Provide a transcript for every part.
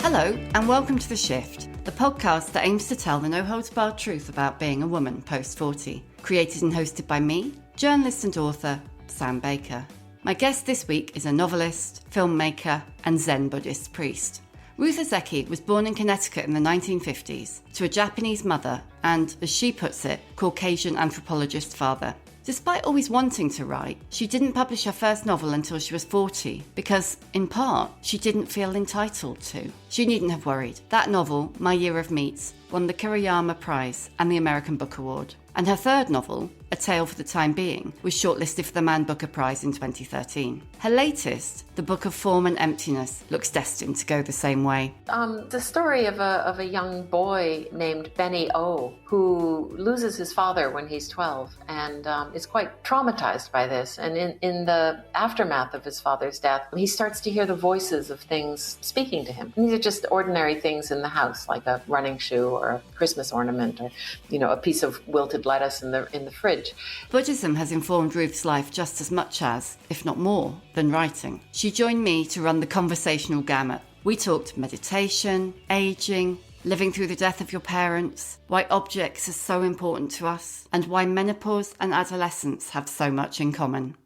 Hello, and welcome to The Shift, the podcast that aims to tell the no-holds-barred truth about being a woman post-40. Created and hosted by me, journalist and author, Sam Baker. My guest this week is a novelist, filmmaker, and Zen Buddhist priest. Ruth Ozeki was born in Conneticut in the 1950s to a Japanese mother and, as she puts it, Caucasian anthropologist father. Despite always wanting to write, she didn't publish her first novel until she was 40 because, in part, she didn't feel entitled to. She needn't have worried. That novel, My Year of Meats, won the Kiriyama Prize and the American Book Award. And her third novel, A Tale for the Time Being, was shortlisted for the Man Booker Prize in 2013. Her latest, The Book of Form and Emptiness, looks destined to go the same way. The story of a young boy named Benny O, who loses his father when he's 12 and is quite traumatized by this. And in the aftermath of his father's death, he starts to hear the voices of things speaking to him. And these are just ordinary things in the house, like a running shoe or a Christmas ornament or, a piece of wilted lettuce in the fridge. Buddhism has informed Ruth's life just as much as, if not more, than writing. She joined me to run the conversational gamut. We talked meditation, aging, living through the death of your parents, why objects are so important to us, and why menopause and adolescence have so much in common.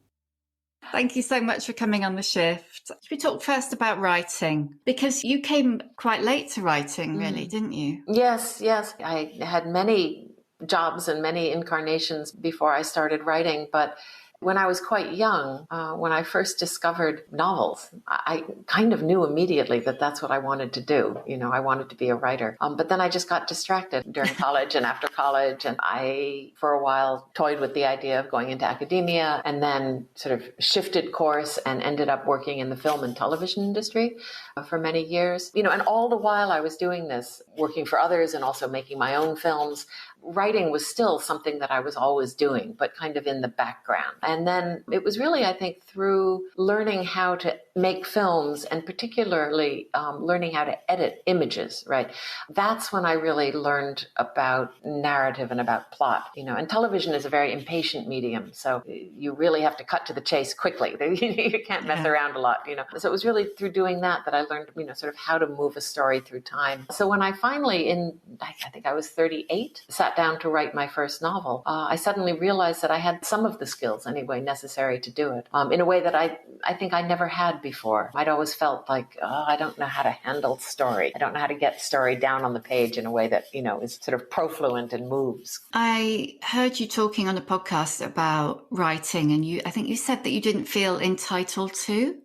Thank you so much for coming on The Shift. We talked first about writing, because you came quite late to writing, really, didn't you? Yes. I had many jobs and many incarnations before I started writing, but when I was quite young, when I first discovered novels, I kind of knew immediately that that's what I wanted to do. I wanted to be a writer. But then I just got distracted during college and after college. And I, for a while, toyed with the idea of going into academia and then sort of shifted course and ended up working in the film and television industry for many years. And all the while I was doing this, working for others and also making my own films, writing was still something that I was always doing, but kind of in the background. And then it was really, I think, through learning how to make films and particularly learning how to edit images, right? That's when I really learned about narrative and about plot, and television is a very impatient medium. So you really have to cut to the chase quickly. You can't mess around a lot, So it was really through doing that I learned, sort of how to move a story through time. So when I finally, I think I was 38, sat down to write my first novel, I suddenly realized that I had some of the skills anyway necessary to do it in a way that I think I never had before. I'd always felt like, I don't know how to handle story. I don't know how to get story down on the page in a way that, is sort of profluent and moves. I heard you talking on a podcast about writing, and I think you said that you didn't feel entitled to.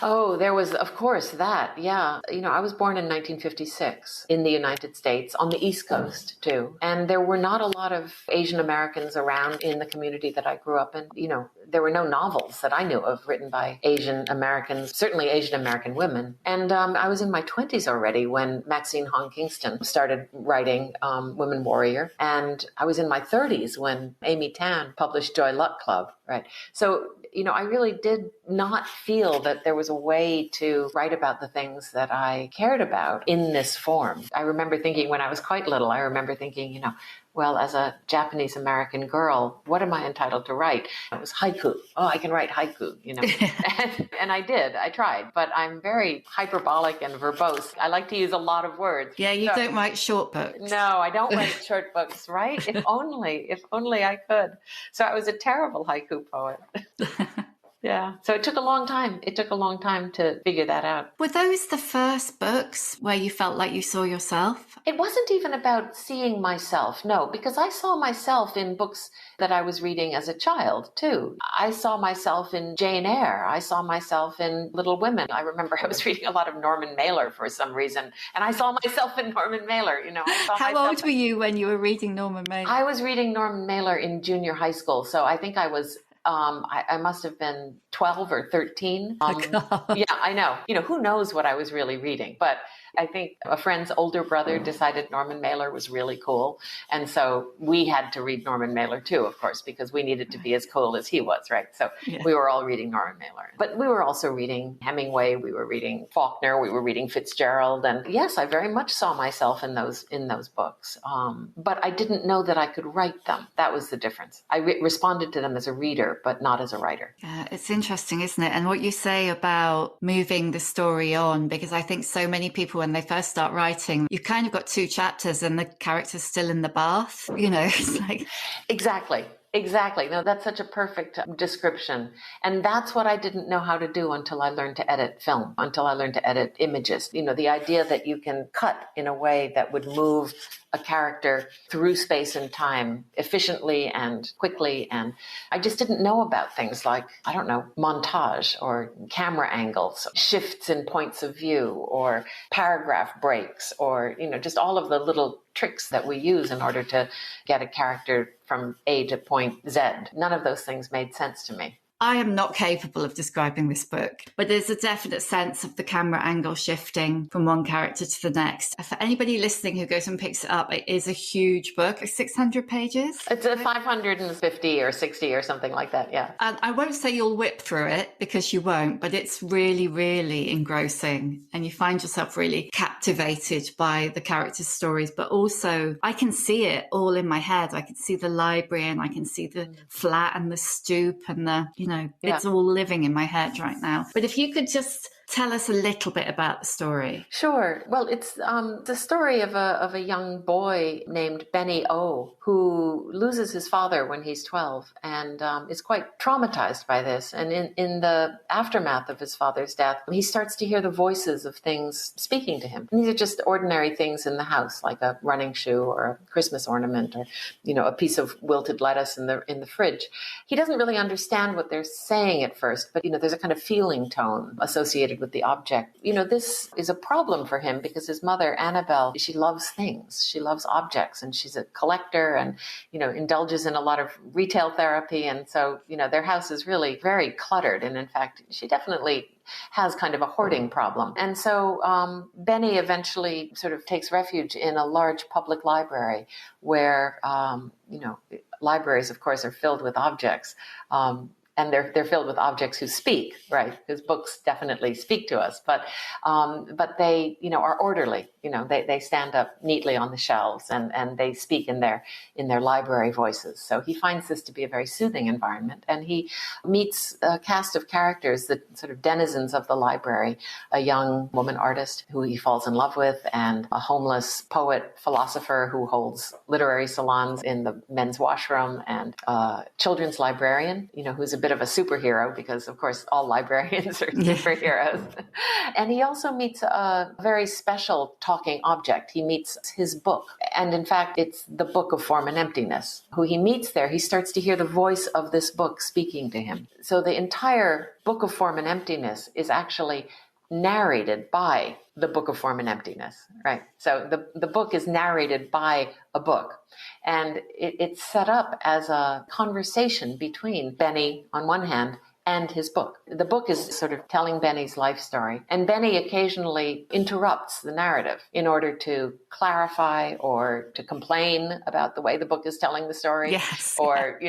Oh, there was, of course, that. Yeah. I was born in 1956 in the United States on the East Coast too. And there were not a lot of Asian Americans around in the community that I grew up in. There were no novels that I knew of written by Asian Americans, certainly Asian American women. And I was in my 20s already when Maxine Hong Kingston started writing Women Warrior. And I was in my 30s when Amy Tan published Joy Luck Club, right? So, I really did not feel that there was a way to write about the things that I cared about in this form. I remember thinking when I was quite little, well, as a Japanese American girl, what am I entitled to write? It was haiku. Oh, I can write haiku, and I did. I tried, but I'm very hyperbolic and verbose. I like to use a lot of words. Yeah, you don't write short books. No, I don't write short books, right? If only I could. So I was a terrible haiku poet. Yeah. So it took a long time. It took a long time to figure that out. Were those the first books where you felt like you saw yourself? It wasn't even about seeing myself, no, because I saw myself in books that I was reading as a child, too. I saw myself in Jane Eyre. I saw myself in Little Women. I remember I was reading a lot of Norman Mailer for some reason, and I saw myself in Norman Mailer. How old were you when you were reading Norman Mailer? I was reading Norman Mailer in junior high school, so I think I was I must have been 12 or 13. Yeah, I know. Who knows what I was really reading, but I think a friend's older brother decided Norman Mailer was really cool. And so we had to read Norman Mailer too, of course, because we needed to be as cool as he was, right? So we were all reading Norman Mailer. But we were also reading Hemingway, we were reading Faulkner, we were reading Fitzgerald. And yes, I very much saw myself in those books. But I didn't know that I could write them. That was the difference. I responded to them as a reader, reader, but not as a writer. Yeah, it's interesting, isn't it? And what you say about moving the story on, because I think so many people, when they first start writing, you've kind of got 2 chapters and the character's still in the bath, it's like... Exactly. No, that's such a perfect description. And that's what I didn't know how to do until I learned to edit film, until I learned to edit images. The idea that you can cut in a way that would move a character through space and time efficiently and quickly. And I just didn't know about things like, I don't know, montage or camera angles, shifts in points of view, or paragraph breaks, or, just all of the little tricks that we use in order to get a character from A to point Z. None of those things made sense to me. I am not capable of describing this book, but there's a definite sense of the camera angle shifting from one character to the next. For anybody listening who goes and picks it up, it is a huge book, 600 pages. It's a 550 or 60 or something like that, yeah. And I won't say you'll whip through it, because you won't, but it's really, really engrossing. And you find yourself really captivated by the characters' stories. But also, I can see it all in my head. I can see the library, and I can see the flat and the stoop and it's all living in my head right now. But if you could just tell us a little bit about the story. Sure. Well, it's the story of a young boy named Benny O, who loses his father when he's 12 and is quite traumatized by this. And in the aftermath of his father's death, he starts to hear the voices of things speaking to him. And these are just ordinary things in the house, like a running shoe or a Christmas ornament, or a piece of wilted lettuce in the fridge. He doesn't really understand what they're saying at first, but there's a kind of feeling tone associated with the object. This is a problem for him because his mother, Annabelle, she loves things. She loves objects, and she's a collector and, indulges in a lot of retail therapy. And so, their house is really very cluttered. And in fact, she definitely has kind of a hoarding problem. And so Benny eventually sort of takes refuge in a large public library where, libraries, of course, are filled with objects. And they're filled with objects who speak, right? Because books definitely speak to us, but they, are orderly. They stand up neatly on the shelves and they speak in their library voices. So he finds this to be a very soothing environment, and he meets a cast of characters, the sort of denizens of the library, a young woman artist who he falls in love with, and a homeless poet philosopher who holds literary salons in the men's washroom, and a children's librarian, who's a bit of a superhero, because of course all librarians are superheroes. And he also meets a very special talking object. He meets his book. And in fact, it's the Book of Form and Emptiness. Who he meets there, he starts to hear the voice of this book speaking to him. So the entire Book of Form and Emptiness is actually narrated by the Book of Form and Emptiness, right? So the book is narrated by a book. And it's set up as a conversation between Benny on one hand and his book. The book is sort of telling Benny's life story. And Benny occasionally interrupts the narrative in order to clarify or to complain about the way the book is telling the story. Yes. Or,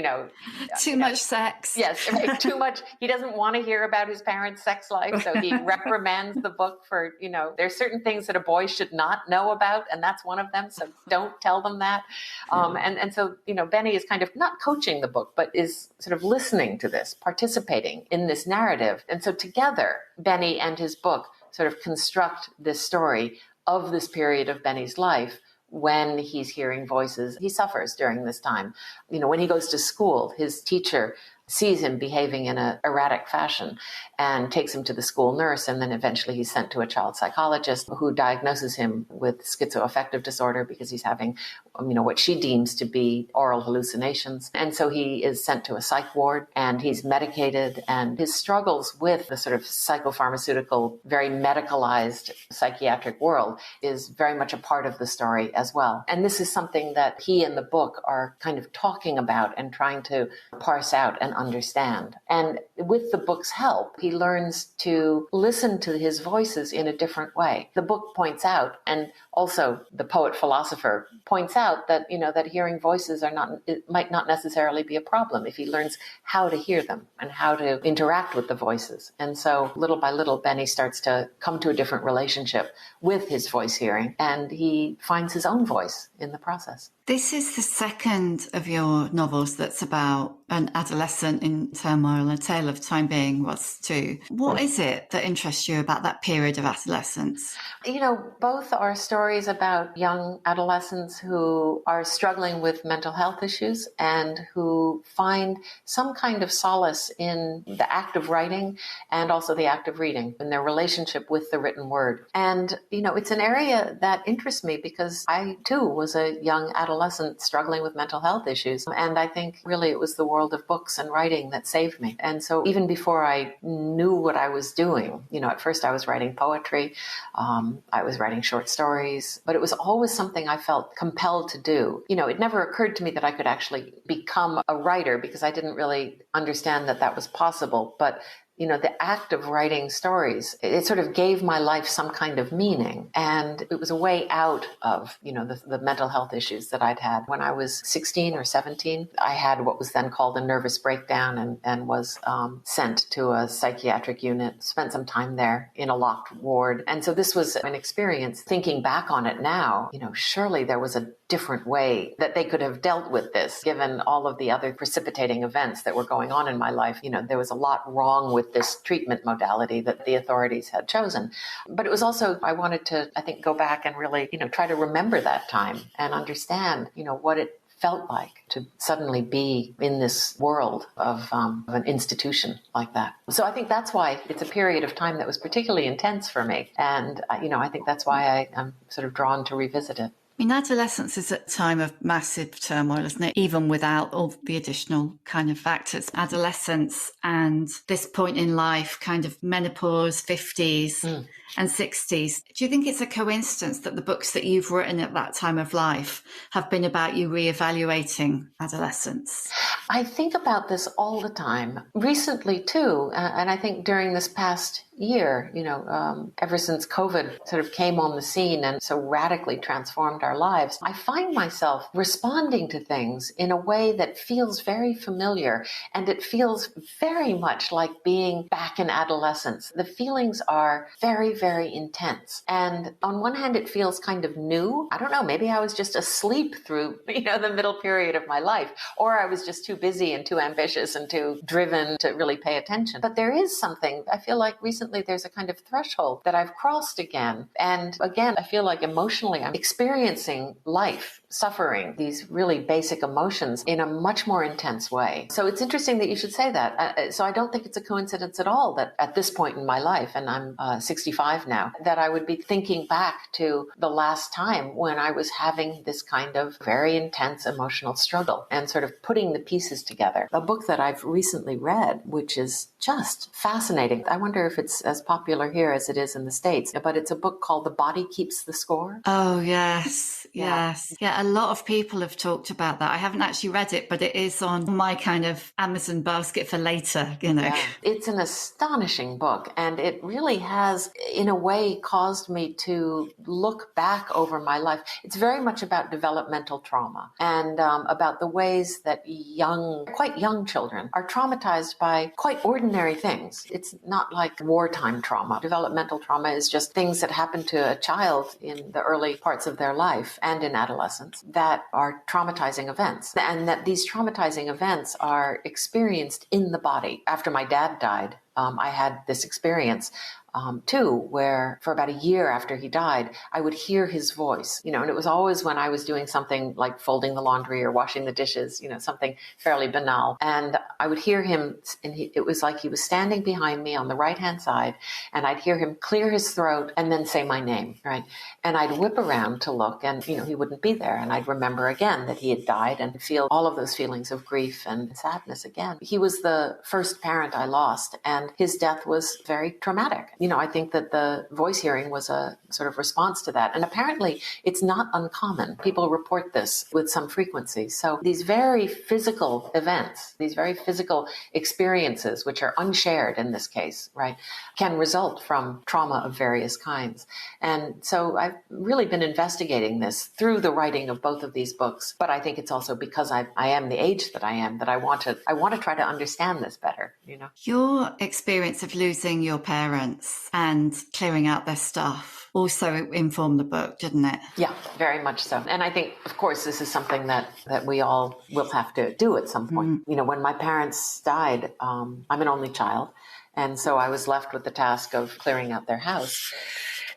too much sex. Yes, right, too much. He doesn't want to hear about his parents' sex life, so he reprimands the book for, there's certain things that a boy should not know about, and that's one of them, so don't tell them that. And so, Benny is kind of not coaching the book, but is sort of listening to this, participating in this narrative. And so together, Benny and his book sort of construct this story of this period of Benny's life when he's hearing voices. He suffers during this time. When he goes to school, his teacher sees him behaving in an erratic fashion and takes him to the school nurse. And then eventually he's sent to a child psychologist who diagnoses him with schizoaffective disorder because he's having, what she deems to be oral hallucinations. And so he is sent to a psych ward and he's medicated, and his struggles with the sort of psychopharmaceutical, very medicalized psychiatric world is very much a part of the story as well. And this is something that he and the book are kind of talking about and trying to parse out and understand. And with the book's help, he learns to listen to his voices in a different way. The book points out, and also the poet-philosopher points out that, that hearing voices might not necessarily be a problem if he learns how to hear them and how to interact with the voices. And so little by little, Benny starts to come to a different relationship with his voice hearing, and he finds his own voice in the process. This is the second of your novels that's about an adolescent in turmoil, A Tale of Time Being was too. What is it that interests you about that period of adolescence? Both are stories about young adolescents who are struggling with mental health issues and who find some kind of solace in the act of writing and also the act of reading, in their relationship with the written word. And, it's an area that interests me because I, too, was a young adolescent struggling with mental health issues. And I think really it was the world of books and writing that saved me. And so even before I knew what I was doing, at first I was writing poetry, I was writing short stories, but it was always something I felt compelled to do. It never occurred to me that I could actually become a writer because I didn't really understand that that was possible. But the act of writing stories, it sort of gave my life some kind of meaning. And it was a way out of, the mental health issues that I'd had. When I was 16 or 17, I had what was then called a nervous breakdown and was sent to a psychiatric unit, spent some time there in a locked ward. And so this was an experience. Thinking back on it now, surely there was a different way that they could have dealt with this, given all of the other precipitating events that were going on in my life. There was a lot wrong with this treatment modality that the authorities had chosen. But it was also, I wanted to, I think, go back and really, try to remember that time and understand, what it felt like to suddenly be in this world of an institution like that. So I think that's why it's a period of time that was particularly intense for me. And, I think that's why I'm sort of drawn to revisit it. Adolescence is a time of massive turmoil, isn't it? Even without all the additional kind of factors. Adolescence and this point in life, kind of menopause, 50s and 60s. Do you think it's a coincidence that the books that you've written at that time of life have been about you reevaluating adolescence? I think about this all the time. Recently, too, and I think during this past year, ever since COVID sort of came on the scene and so radically transformed our lives, I find myself responding to things in a way that feels very familiar, and it feels very much like being back in adolescence. The feelings are very, very intense. And on one hand, it feels kind of new. I don't know, maybe I was just asleep through, the middle period of my life, or I was just too busy and too ambitious and too driven to really pay attention. But there is something, I feel like recently there's a kind of threshold that I've crossed again. And again, I feel like emotionally I'm experiencing life, suffering, these really basic emotions in a much more intense way. So it's interesting that you should say that. So I don't think it's a coincidence at all that at this point in my life, and I'm 65 now, that I would be thinking back to the last time when I was having this kind of very intense emotional struggle and sort of putting the pieces together. A book that I've recently read, which is just fascinating. I wonder if it's as popular here as it is in the States, but it's a book called The Body Keeps the Score. Oh, yes. Yes. Yeah, a lot of people have talked about that. I haven't actually read it, but it is on my kind of Amazon basket for later, Yeah. It's an astonishing book, and it really has, in a way, caused me to look back over my life. It's very much about developmental trauma and about the ways that quite young children are traumatized by quite ordinary things. It's not like wartime trauma. Developmental trauma is just things that happen to a child in the early parts of their life and in adolescence that are traumatizing events, and that these traumatizing events are experienced in the body. After my dad died, I had this experience too, where for about a year after he died, I would hear his voice, and it was always when I was doing something like folding the laundry or washing the dishes, something fairly banal. And I would hear him, and it was like he was standing behind me on the right-hand side, and I'd hear him clear his throat and then say my name, right? And I'd whip around to look, and, he wouldn't be there. And I'd remember again that he had died and feel all of those feelings of grief and sadness again. He was the first parent I lost, and his death was very traumatic. I think that the voice hearing was a sort of response to that. And apparently it's not uncommon. People report this with some frequency. So these very physical events, these very physical experiences, which are unshared in this case, right, can result from trauma of various kinds. And so I've really been investigating this through the writing of both of these books. But I think it's also because I am the age that I am, that I want to try to understand this better, Your experience of losing your parents and clearing out their stuff also informed the book, didn't it? Yeah, very much so. And I think, of course, this is something that we all will have to do at some point. You know, when my parents died, I'm an only child. And so I was left with the task of clearing out their house.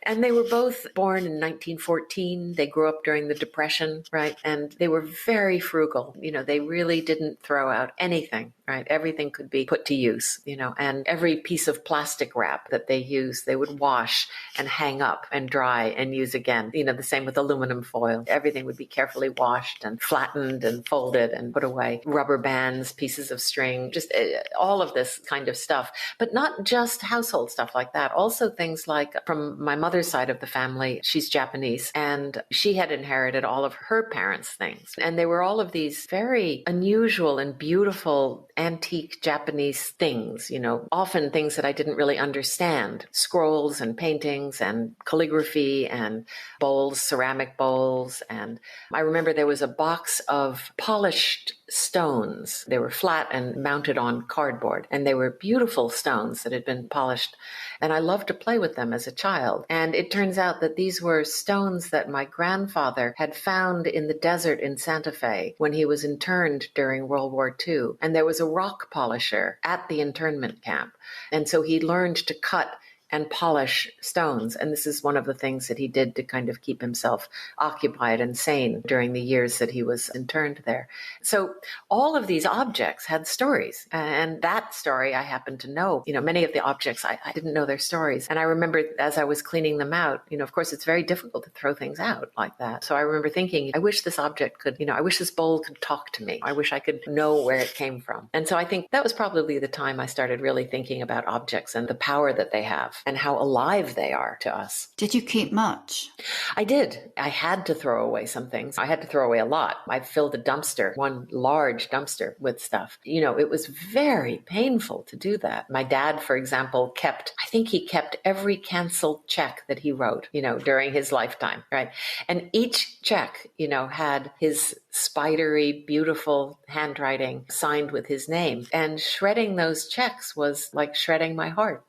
And they were both born in 1914. They grew up during the Depression, right? And they were very frugal. You know, they really didn't throw out anything, right? Everything could be put to use, you know, and every piece of plastic wrap that they used, they would wash and hang up and dry and use again. You know, the same with aluminum foil. Everything would be carefully washed and flattened and folded and put away. Rubber bands, pieces of string, just all of this kind of stuff. But not just household stuff like that. Also things like from my mother's side of the family, she's Japanese, and she had inherited all of her parents' things. And they were all of these very unusual and beautiful antique Japanese things, you know, often things that I didn't really understand. Scrolls and paintings and calligraphy and bowls, ceramic bowls. And I remember there was a box of polished stones. They were flat and mounted on cardboard, and they were beautiful stones that had been polished. And I loved to play with them as a child. And it turns out that these were stones that my grandfather had found in the desert in Santa Fe when he was interned during World War II. And there was a rock polisher at the internment camp. And so he learned to cut and polish stones. And this is one of the things that he did to kind of keep himself occupied and sane during the years that he was interned there. So all of these objects had stories. And that story I happened to know. You know, many of the objects, I didn't know their stories. And I remember as I was cleaning them out, you know, of course, it's very difficult to throw things out like that. So I remember thinking, I wish this object could, you know, I wish this bowl could talk to me. I wish I could know where it came from. And so I think that was probably the time I started really thinking about objects and the power that they have and how alive they are to us. Did you keep much? I did. I had to throw away some things. I had to throw away a lot. I filled a dumpster, one large dumpster with stuff. You know, it was very painful to do that. My dad, for example, I think he kept every canceled check that he wrote, you know, during his lifetime, right? And each check, you know, had his spidery, beautiful handwriting signed with his name. And shredding those checks was like shredding my heart.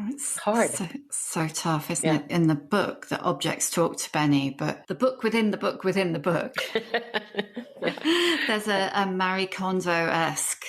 It's hard. So tough, isn't it? In the book, the objects talk to Benny, but the book within the book within the book. There's a Marie Kondo-esque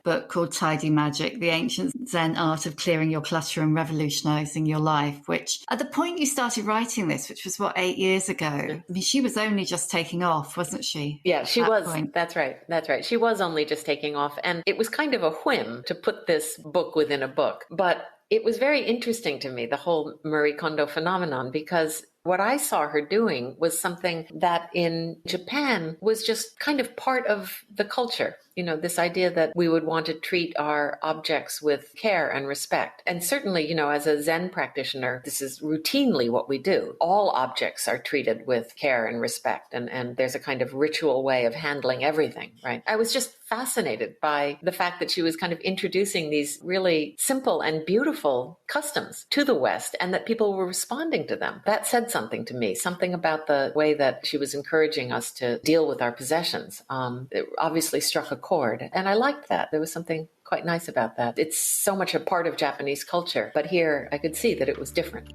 book called Tidy Magic, the ancient Zen art of clearing your clutter and revolutionizing your life, which at the point you started writing this, which was 8 years ago, I mean, she was only just taking off, wasn't she? Yeah, she was. That's right. She was only just taking off. And it was kind of a whim to put this book within a book. But it was very interesting to me, the whole Marie Kondo phenomenon, because what I saw her doing was something that in Japan was just kind of part of the culture. You know, this idea that we would want to treat our objects with care and respect. And certainly, you know, as a Zen practitioner, this is routinely what we do. All objects are treated with care and respect. And there's a kind of ritual way of handling everything, right? I was just fascinated by the fact that she was kind of introducing these really simple and beautiful customs to the West and that people were responding to them. That said something to me, something about the way that she was encouraging us to deal with our possessions. It obviously struck a chord. And I liked that. There was something quite nice about that. It's so much a part of Japanese culture, but here I could see that it was different.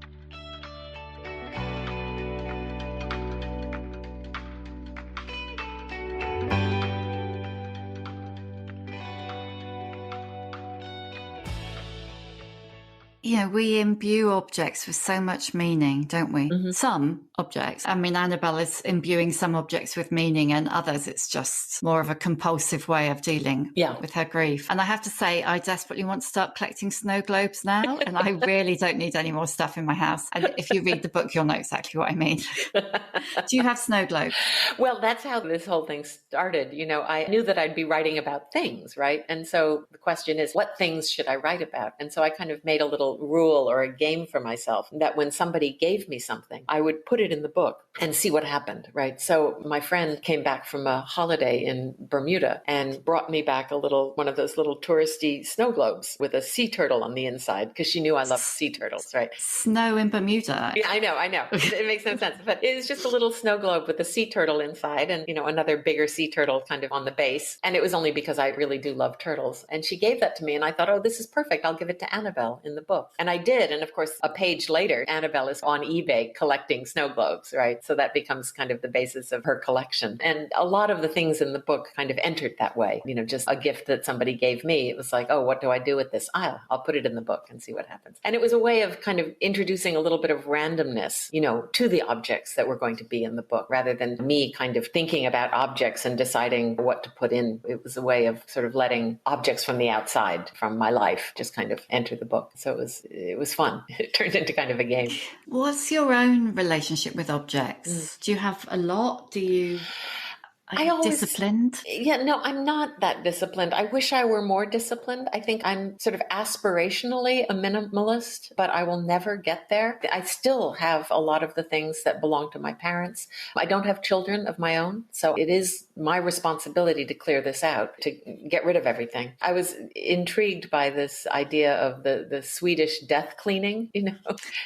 You know, we imbue objects with so much meaning, don't we? Mm-hmm. Some objects. I mean, Annabelle is imbuing some objects with meaning and others it's just more of a compulsive way of dealing with her grief. And I have to say, I desperately want to start collecting snow globes now, and I really don't need any more stuff in my house. And if you read the book, you'll know exactly what I mean. Do you have snow globes? Well, that's how this whole thing started. You know, I knew that I'd be writing about things, right? And so the question is, what things should I write about? And so I kind of made a little little rule or a game for myself that when somebody gave me something, I would put it in the book and see what happened, right? So my friend came back from a holiday in Bermuda and brought me back one of those little touristy snow globes with a sea turtle on the inside because she knew I loved sea turtles, right? Snow in Bermuda. Yeah, I know. It makes no sense. But it was just a little snow globe with a sea turtle inside and, another bigger sea turtle kind of on the base. And it was only because I really do love turtles. And she gave that to me and I thought, oh, this is perfect. I'll give it to Annabelle in the book. And I did. And of course, a page later, Annabelle is on eBay collecting snow globes, right? So that becomes kind of the basis of her collection. And a lot of the things in the book kind of entered that way, just a gift that somebody gave me. It was like, oh, what do I do with this? I'll put it in the book and see what happens. And it was a way of kind of introducing a little bit of randomness, to the objects that were going to be in the book, rather than me kind of thinking about objects and deciding what to put in. It was a way of sort of letting objects from the outside, from my life, just kind of enter the book. So it was fun. It turned into kind of a game. What's your own relationship with objects? Do you have a lot? Are you disciplined? Yeah, no, I'm not that disciplined. I wish I were more disciplined. I think I'm sort of aspirationally a minimalist, but I will never get there. I still have a lot of the things that belong to my parents. I don't have children of my own, so it is my responsibility to clear this out, to get rid of everything. I was intrigued by this idea of the Swedish death cleaning,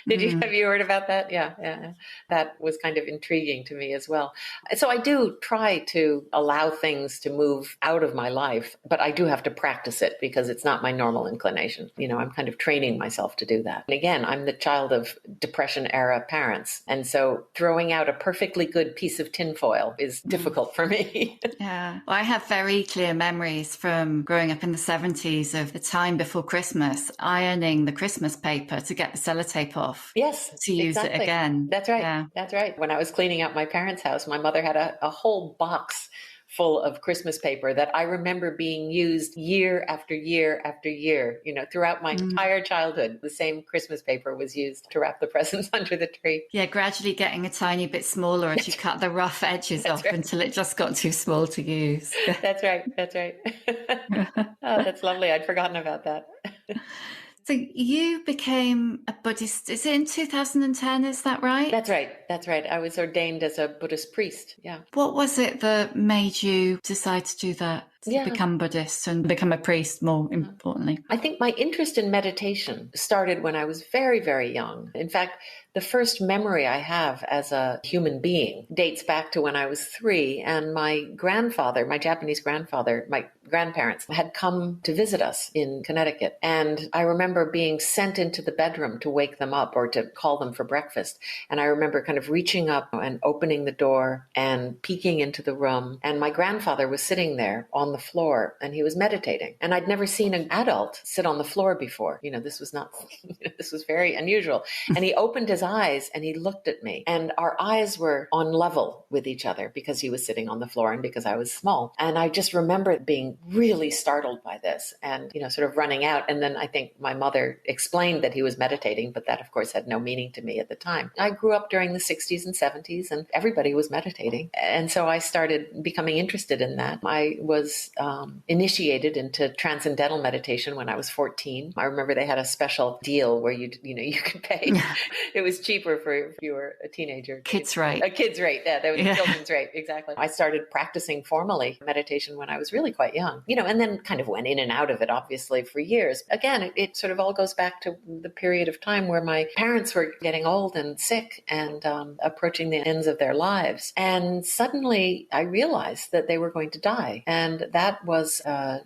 Have you heard about that? Yeah. That was kind of intriguing to me as well. So I do try to allow things to move out of my life, but I do have to practice it because it's not my normal inclination. I'm kind of training myself to do that. And again, I'm the child of Depression era parents. And so throwing out a perfectly good piece of tinfoil is difficult for me. Yeah. Well, I have very clear memories from growing up in the 70s of the time before Christmas, ironing the Christmas paper to get the sellotape off. Yes. To use it again. That's right. Yeah. That's right. When I was cleaning out my parents' house, my mother had a whole box full of Christmas paper that I remember being used year after year after year. Throughout my entire childhood, the same Christmas paper was used to wrap the presents under the tree. Yeah, gradually getting a tiny bit smaller as you cut the rough edges off until it just got too small to use. That's right. Oh, that's lovely. I'd forgotten about that. So you became a Buddhist, is it in 2010, is that right? That's right. I was ordained as a Buddhist priest, yeah. What was it that made you decide to do that, to become Buddhist and become a priest, more importantly? I think my interest in meditation started when I was very, very young. In fact, the first memory I have as a human being dates back to when I was 3, and my grandfather, my Japanese grandfather, my grandparents had come to visit us in Conneticut. And I remember being sent into the bedroom to wake them up or to call them for breakfast. And I remember kind of reaching up and opening the door and peeking into the room. And my grandfather was sitting there on the floor and he was meditating. And I'd never seen an adult sit on the floor before. This was this was very unusual. And he opened his eyes and he looked at me, and our eyes were on level with each other because he was sitting on the floor and because I was small. And I just remember being really startled by this and, sort of running out. And then I think my mother explained that he was meditating, but that of course had no meaning to me at the time. I grew up during the 60s and 70s and everybody was meditating. And so I started becoming interested in that. I was initiated into transcendental meditation when I was 14. I remember they had a special deal where you could pay. It was cheaper if you were a teenager. Kids rate. A kids rate. Yeah, that was a children's rate. Exactly. I started practicing formally meditation when I was really quite young, and then kind of went in and out of it, obviously, for years. Again, it sort of all goes back to the period of time where my parents were getting old and sick and approaching the ends of their lives. And suddenly I realized that they were going to die. And that was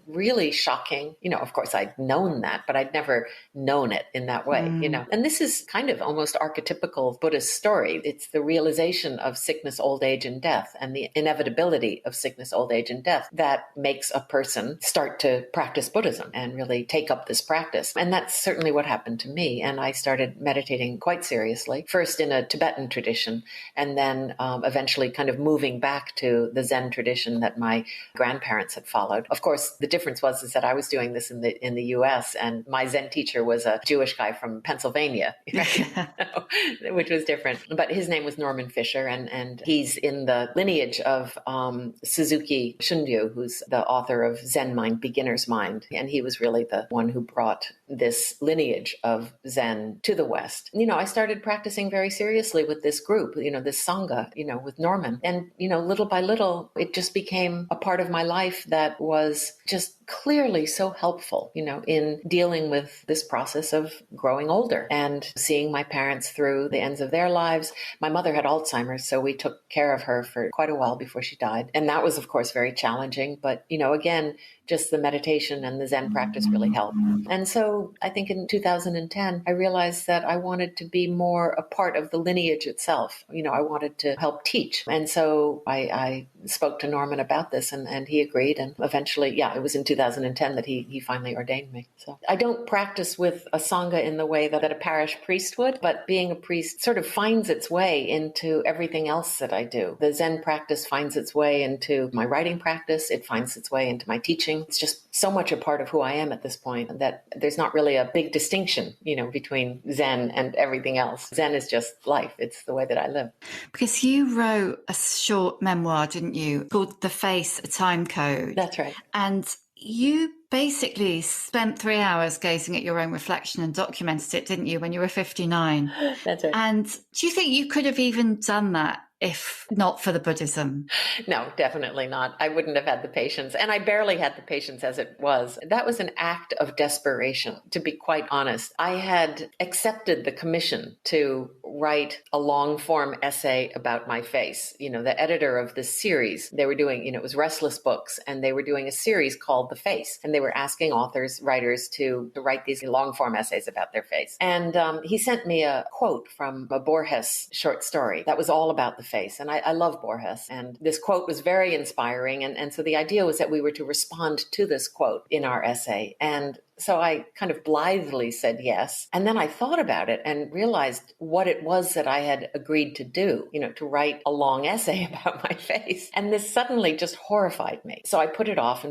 really shocking. Of course, I'd known that, but I'd never known it in that way, And this is kind of almost archetypical Buddhist story. It's the realization of sickness, old age, and death, and the inevitability of sickness, old age, and death that makes a person start to practice Buddhism and really take up this practice. And that's certainly what happened to me. And I started meditating quite seriously, first in a Tibetan tradition, and then eventually kind of moving back to the Zen tradition that my grandparents parents had followed. Of course, the difference was that I was doing this in the US, and my Zen teacher was a Jewish guy from Pennsylvania, right? Which was different. But his name was Norman Fisher, and he's in the lineage of Suzuki Shunryu, who's the author of Zen Mind, Beginner's Mind. And he was really the one who brought this lineage of Zen to the West. I started practicing very seriously with this group, this Sangha, with Norman. And, little by little, it just became a part of my life that was just clearly so helpful, in dealing with this process of growing older and seeing my parents through the ends of their lives. My mother had Alzheimer's, so we took care of her for quite a while before she died. And that was, of course, very challenging. But, again, just the meditation and the Zen practice really helped. And so I think in 2010, I realized that I wanted to be more a part of the lineage itself. I wanted to help teach. And so I spoke to Norman about this, and he agreed. And eventually, it was in 2010 that he finally ordained me. So I don't practice with a Sangha in the way that a parish priest would, but being a priest sort of finds its way into everything else that I do. The Zen practice finds its way into my writing practice. It finds its way into my teaching. It's just so much a part of who I am at this point that there's not really a big distinction, between Zen and everything else. Zen is just life. It's the way that I live. Because you wrote a short memoir, didn't you, called The Face, A Time Code? That's right. And you basically spent 3 hours gazing at your own reflection and documented it, didn't you, when you were 59? That's right. And do you think you could have even done that if not for the Buddhism? No, definitely not. I wouldn't have had the patience. And I barely had the patience as it was. That was an act of desperation, to be quite honest. I had accepted the commission to write a long form essay about my face. The editor of this series, they were doing, it was Restless Books, and they were doing a series called The Face. And they were asking writers to write these long form essays about their face. And he sent me a quote from a Borges short story that was all about the face. And I love Borges. And this quote was very inspiring. And so the idea was that we were to respond to this quote in our essay. And so I kind of blithely said yes. And then I thought about it and realized what it was that I had agreed to do, to write a long essay about my face. And this suddenly just horrified me. So I put it off,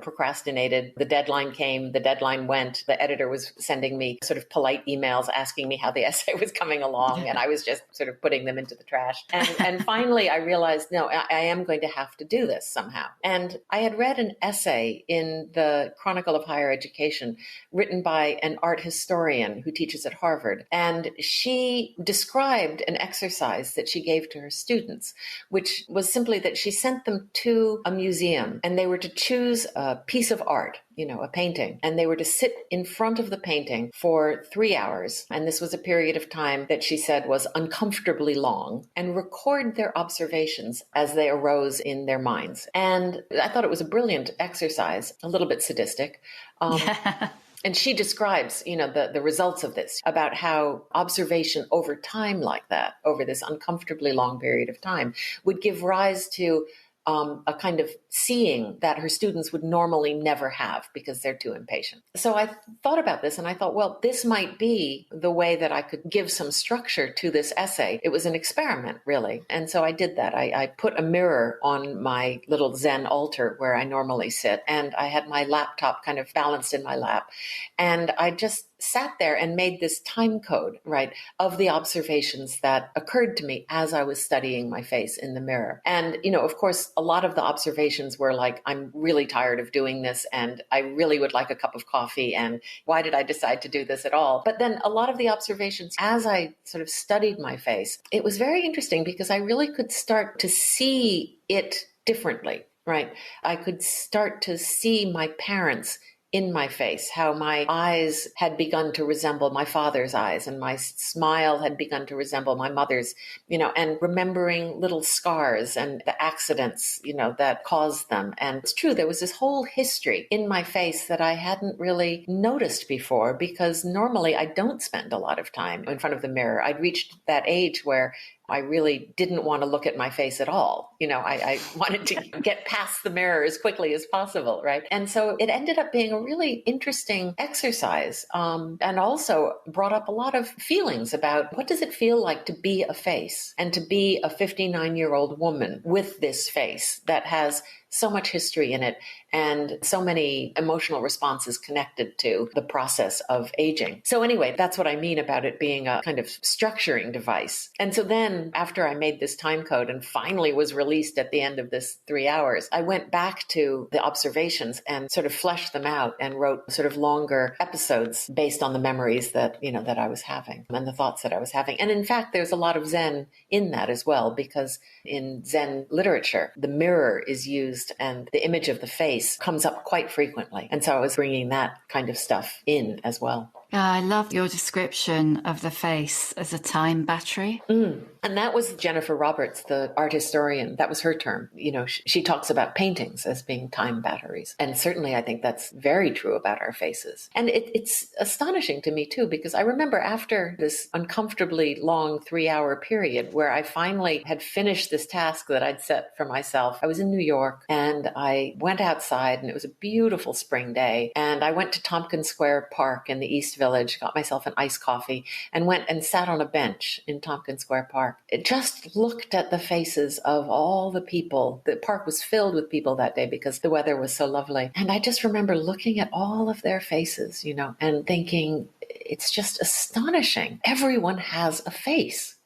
procrastinated. The deadline came, the deadline went. The editor was sending me sort of polite emails asking me how the essay was coming along. And I was just sort of putting them into the trash. And finally, I realized, no, I am going to have to do this somehow. And I had read an essay in the Chronicle of Higher Education written by an art historian who teaches at Harvard. And she described an exercise that she gave to her students, which was simply that she sent them to a museum and they were to choose a piece of art, a painting, and they were to sit in front of the painting for 3 hours. And this was a period of time that she said was uncomfortably long, and record their observations as they arose in their minds. And I thought it was a brilliant exercise, a little bit sadistic. And she describes, the results of this, about how observation over time like that, over this uncomfortably long period of time, would give rise to a kind of seeing that her students would normally never have because they're too impatient. So I thought about this and I thought, well, this might be the way that I could give some structure to this essay. It was an experiment, really. And so I did that. I put a mirror on my little Zen altar where I normally sit, and I had my laptop kind of balanced in my lap. And I just sat there and made this time code, right, of the observations that occurred to me as I was studying my face in the mirror. And, of course, a lot of the observations were like, I'm really tired of doing this, and I really would like a cup of coffee, and why did I decide to do this at all? But then a lot of the observations, as I sort of studied my face, it was very interesting because I really could start to see it differently, right? I could start to see my parents in my face, how my eyes had begun to resemble my father's eyes, and my smile had begun to resemble my mother's, and remembering little scars and the accidents, that caused them. And it's true, there was this whole history in my face that I hadn't really noticed before, because normally I don't spend a lot of time in front of the mirror. I'd reached that age where I really didn't want to look at my face at all. I wanted to get past the mirror as quickly as possible, right? And so it ended up being a really interesting exercise, and also brought up a lot of feelings about what does it feel like to be a face and to be a 59-year-old woman with this face that has so much history in it and so many emotional responses connected to the process of aging. So anyway, that's what I mean about it being a kind of structuring device. And so then after I made this time code and finally was released at the end of this 3 hours, I went back to the observations and sort of fleshed them out and wrote sort of longer episodes based on the memories that, that I was having and the thoughts that I was having. And in fact, there's a lot of Zen in that as well, because in Zen literature, the mirror is used and the image of the face comes up quite frequently. And so I was bringing that kind of stuff in as well. I love your description of the face as a time battery. And that was Jennifer Roberts, the art historian. That was her term. She talks about paintings as being time batteries. And certainly I think that's very true about our faces. And it's astonishing to me too, because I remember after this uncomfortably long 3-hour period where I finally had finished this task that I'd set for myself, I was in New York and I went outside and it was a beautiful spring day. And I went to Tompkins Square Park in the East Village, got myself an iced coffee and went and sat on a bench in Tompkins Square Park. It just looked at the faces of all the people. The park was filled with people that day because the weather was so lovely. And I just remember looking at all of their faces, and thinking, it's just astonishing. Everyone has a face.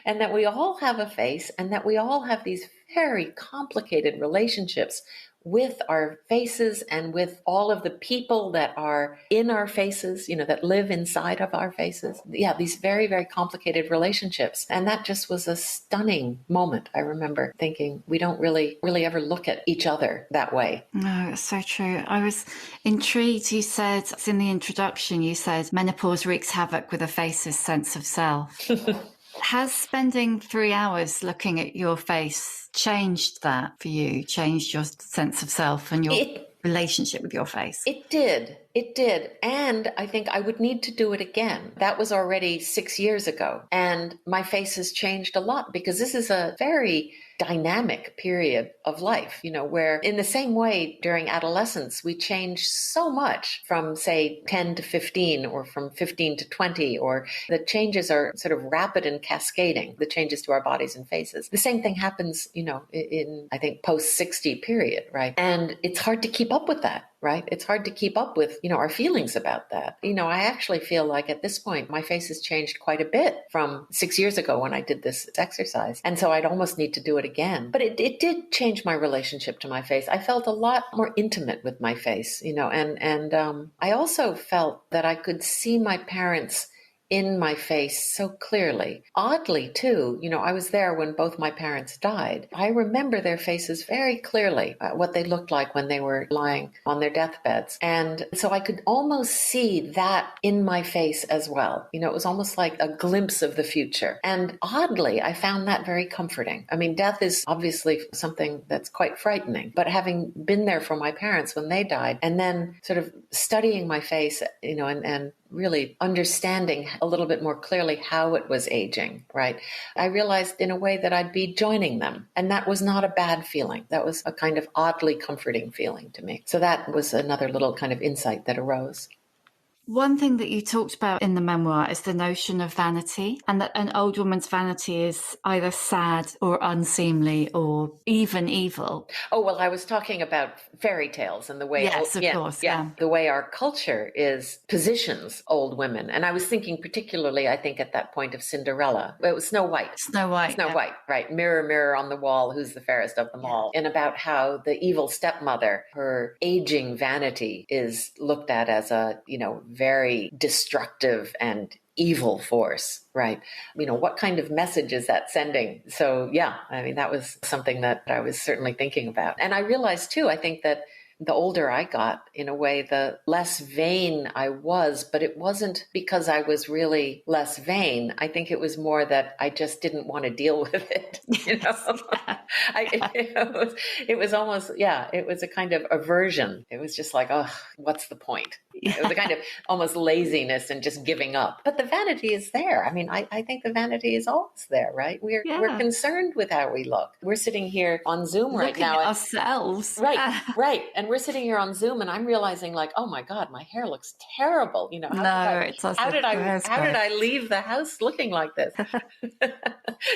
And that we all have a face and that we all have these very complicated relationships with our faces and with all of the people that are in our faces, that live inside of our faces. Yeah, these very, very complicated relationships. And that just was a stunning moment. I remember thinking we don't really ever look at each other that way. No, it's so true. I was intrigued. You said, in the introduction, you said menopause wreaks havoc with a face's sense of self. Has spending 3 hours looking at your face changed that for you, changed your sense of self and your relationship with your face? It did. And I think I would need to do it again. That was already 6 years ago. And my face has changed a lot because this is a very dynamic period of life, where in the same way during adolescence, we change so much from, say, 10 to 15 or from 15 to 20, or the changes are sort of rapid and cascading, the changes to our bodies and faces. The same thing happens, in, I think, post-60 period, right? And it's hard to keep up with that. Right? It's hard to keep up with, our feelings about that. I actually feel like at this point, my face has changed quite a bit from 6 years ago when I did this exercise. And so I'd almost need to do it again. But it did change my relationship to my face. I felt a lot more intimate with my face, and I also felt that I could see my parents in my face so clearly. Oddly, too, I was there when both my parents died. I remember their faces very clearly, what they looked like when they were lying on their deathbeds. And so I could almost see that in my face as well. It was almost like a glimpse of the future. And oddly, I found that very comforting. I mean, death is obviously something that's quite frightening, but having been there for my parents when they died, and then sort of studying my face, and really understanding a little bit more clearly how it was aging, right? I realized in a way that I'd be joining them. And that was not a bad feeling. That was a kind of oddly comforting feeling to me. So that was another little kind of insight that arose. One thing that you talked about in the memoir is the notion of vanity, and that an old woman's vanity is either sad or unseemly or even evil. Oh, well, I was talking about fairy tales and the way... Yes, of course. The way our culture positions old women. And I was thinking particularly, I think, at that point of Cinderella. It was Snow White. Snow White, right. Mirror, mirror on the wall, who's the fairest of them all. And about how the evil stepmother, her aging vanity is looked at as a, very destructive and evil force, right? What kind of message is that sending? So yeah, that was something that I was certainly thinking about. And I realized too, I think that the older I got, in a way, the less vain I was, but it wasn't because I was really less vain. I think it was more that I just didn't want to deal with it. It was almost, it was a kind of aversion. It was just like, oh, what's the point? It was a kind of almost laziness and just giving up. But the vanity is there. I think the vanity is always there, right? We're concerned with how we look. We're sitting here on Zoom right now. Looking at ourselves. Right. And we're sitting here on Zoom and I'm realizing like, oh my God, my hair looks terrible. You know, It doesn't. how did I leave the house looking like this?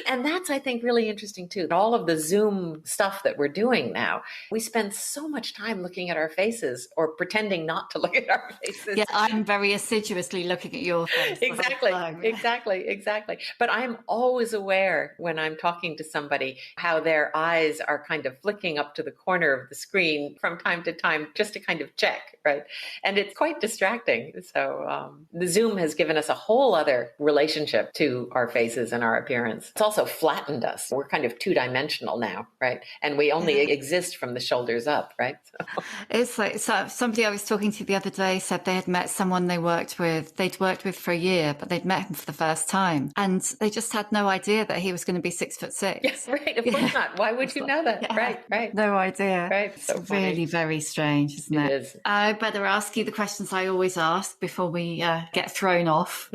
And that's, I think, really interesting too. All of the Zoom stuff that we're doing now, we spend so much time looking at our faces or pretending not to look at our faces. Yeah, I'm very assiduously looking at your face. Exactly. But I'm always aware when I'm talking to somebody how their eyes are kind of flicking up to the corner of the screen from time to time, just to kind of check, right? And it's quite distracting. So the Zoom has given us a whole other relationship to our faces and our appearance. It's also flattened us. We're kind of two-dimensional now, right? And we only exist from the shoulders up, right? So. It's like somebody I was talking to the other day said they had met someone they'd worked with for a year, but they'd met him for the first time. And they just had no idea that he was going to be 6'6". Yes, right. Of course not. Why would you know that? Yeah. Right. No idea. Right. It's so really very strange, isn't it? It is. I better ask you the questions I always ask before we get thrown off.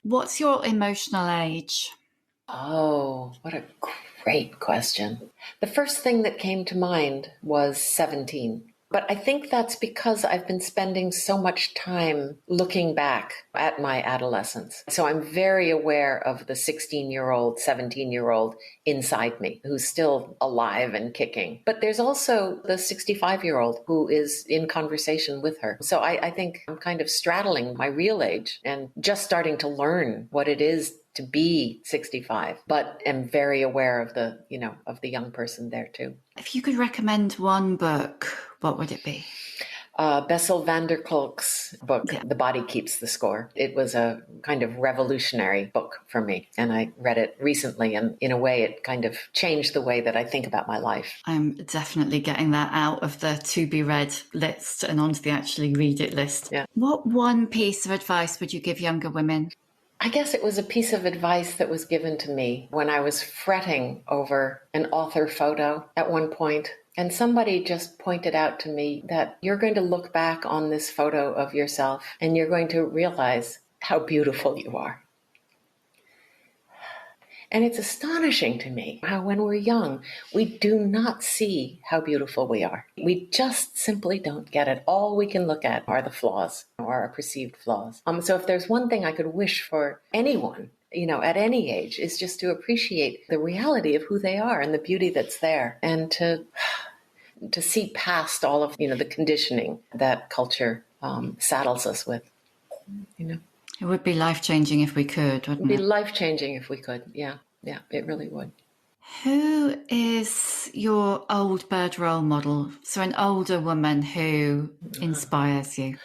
What's your emotional age? Oh, what a great question. The first thing that came to mind was 17. But I think that's because I've been spending so much time looking back at my adolescence. So I'm very aware of the 16-year-old, 17-year-old inside me who's still alive and kicking. But there's also the 65-year-old who is in conversation with her. So I think I'm kind of straddling my real age and just starting to learn what it is to be 65, but am very aware of the young person there too. If you could recommend one book, what would it be? Bessel van der Kolk's book, The Body Keeps the Score. It was a kind of revolutionary book for me, and I read it recently, and in a way it kind of changed the way that I think about my life. I'm definitely getting that out of the to-be-read list and onto the actually read it list. Yeah. What one piece of advice would you give younger women? I guess it was a piece of advice that was given to me when I was fretting over an author photo at one point. And somebody just pointed out to me that you're going to look back on this photo of yourself and you're going to realize how beautiful you are. And it's astonishing to me how when we're young, we do not see how beautiful we are. We just simply don't get it. All we can look at are the flaws or our perceived flaws. So if there's one thing I could wish for anyone, at any age, is just to appreciate the reality of who they are and the beauty that's there, and to see past all of, the conditioning that culture saddles us with, It would be life-changing if we could, wouldn't it? It'd be life-changing if we could. Yeah, it really would. Who is your old bird role model? So an older woman who inspires you.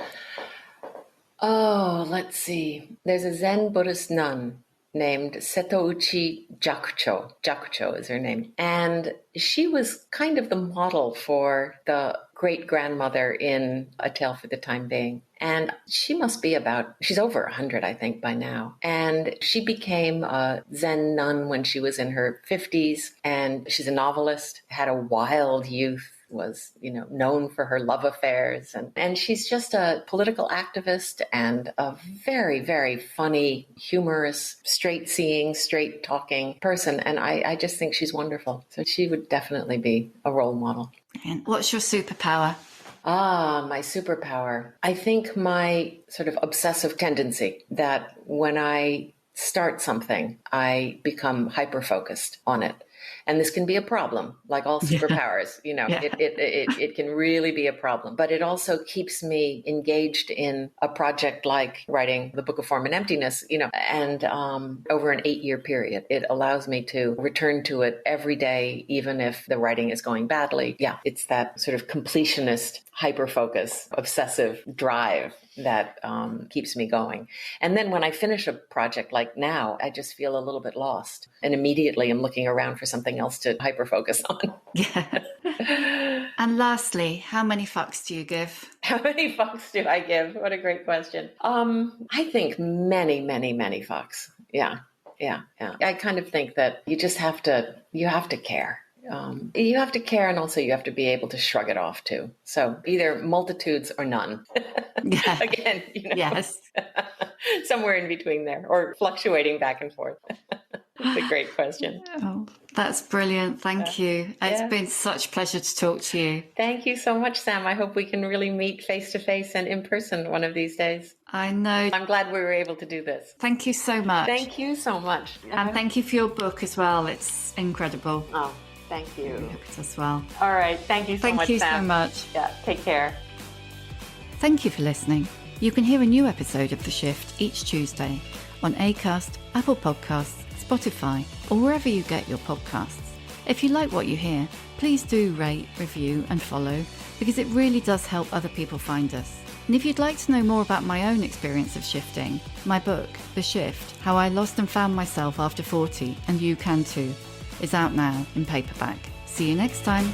Oh, let's see. There's a Zen Buddhist nun named Setouchi Jakucho. Jakucho is her name. And she was kind of the model for the great-grandmother in A Tale for the Time Being. And she must be she's over 100, I think, by now. And she became a Zen nun when she was in her 50s. And she's a novelist, had a wild youth, was, known for her love affairs. And she's just a political activist and a very, very funny, humorous, straight-seeing, straight-talking person. And I just think she's wonderful. So she would definitely be a role model. And what's your superpower? My superpower. I think my sort of obsessive tendency that when I start something, I become hyper-focused on it. And this can be a problem, like all superpowers, it can really be a problem. But it also keeps me engaged in a project like writing the Book of Form and Emptiness, and over an 8-year period. It allows me to return to it every day, even if the writing is going badly. Yeah, it's that sort of completionist, hyper-focus, obsessive drive that keeps me going. And then when I finish a project like now, I just feel a little bit lost. And immediately I'm looking around for something else to hyper-focus on. Yeah. And lastly, how many fucks do you give? How many fucks do I give? What a great question. I think many, many, many fucks. Yeah. I kind of think that you have to care. You have to care, and also you have to be able to shrug it off too. So either multitudes or none. Yeah. Again, Yes. Somewhere in between there, or fluctuating back and forth. It's a great question. Oh, That's brilliant. Thank you. It's been such a pleasure to talk to you. Thank you so much, Sam. I hope we can really meet face to face and in person one of these days. I know. I'm glad we were able to do this. Thank you so much. Thank you so much. And thank you for your book as well. It's incredible. Oh, thank you. I hope it as well. All right. Thank you so much, Thank you Sam. so much. Yeah, take care. Thank you for listening. You can hear a new episode of The Shift each Tuesday on Acast, Apple Podcasts, Spotify, or wherever you get your podcasts. If you like what you hear, please do rate, review and follow, because it really does help other people find us. And if you'd like to know more about my own experience of shifting, my book, The Shift, How I Lost and Found Myself After 40, and You Can Too, is out now in paperback. See you next time.